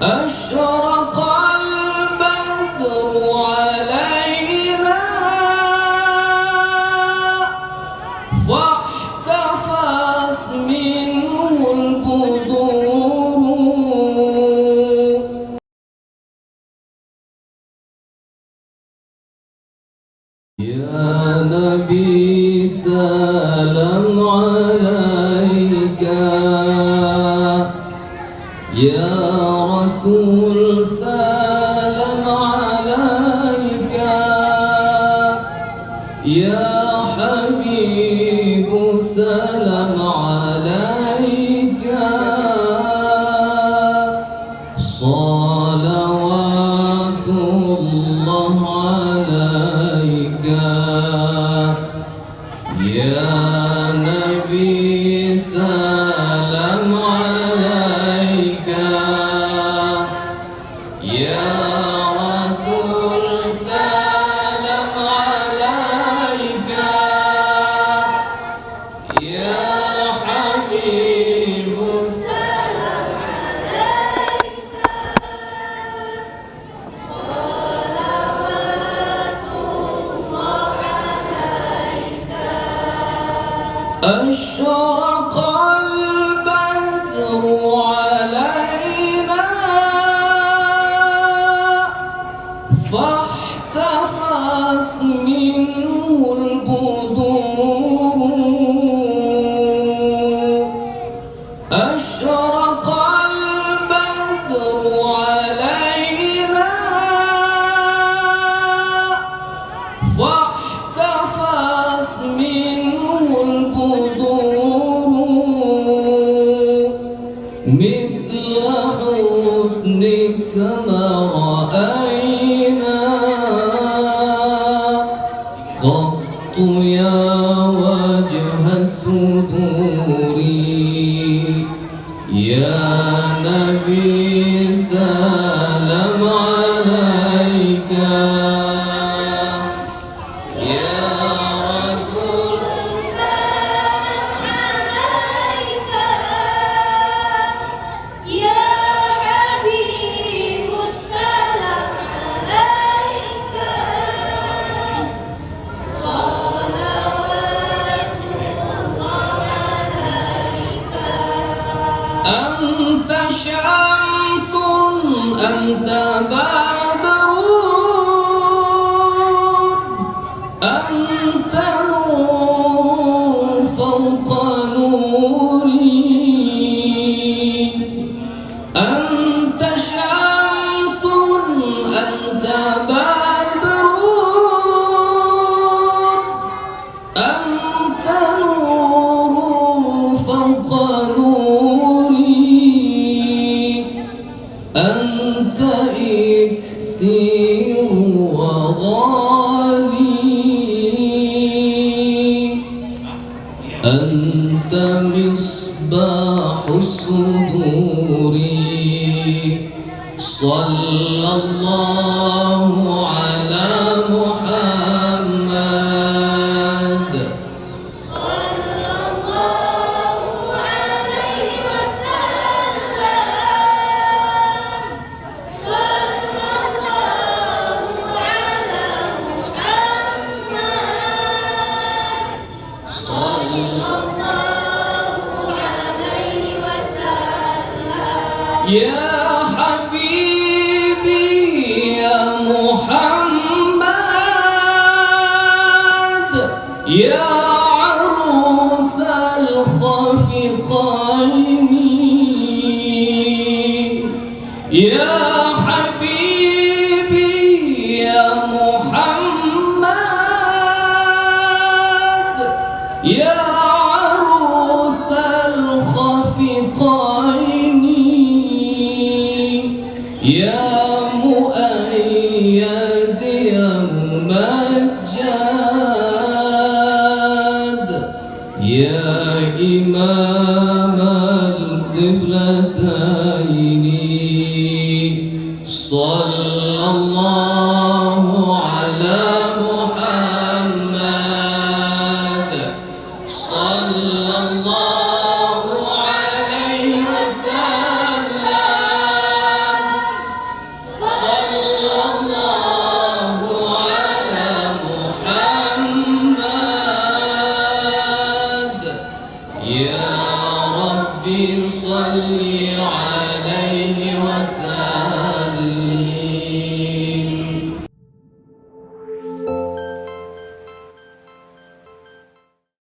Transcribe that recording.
أشرق البدر علينا فاحتفت منه البدور. يا نبي سلام عليك، يا رسول سلام عليك، يا حبيب سلام عليك، صلوات الله عليك. يا نبي سلام عليك، يا رسول سلام عليك، يا حبيب سلام عليك، صلوات الله عليك. أشرق البدر علينا فاحتفت منه البدور. أشرق البدر علينا فاحتفت منه البدور. مثل حسنك ما رأينا قط يا وجه الصدور. يا نبي سلام عليك، يا رسول سلام عليك، يا حبيب السلام عليك، صلوات الله عليك. أنت شمس أنت بدر أنت نور فوق نوري. أنت شمس أنت بدر أنت نور فوق نوري. أنت إكسير وغالي، أنت مصباح الصدور. صلى الله على محمد، صلى الله عليه وسلم، صلى الله على محمد، صلى الله عليه وسلم. يا حبيبي يا محمد، يا عروس الخفقين، يا حبيبي يا محمد، يا عروس الخفقين، يا مؤيد يا ممجد، يا إمام القبلتين. صلى الله على محمد، صلى الله عليه وسلم. ربي صل على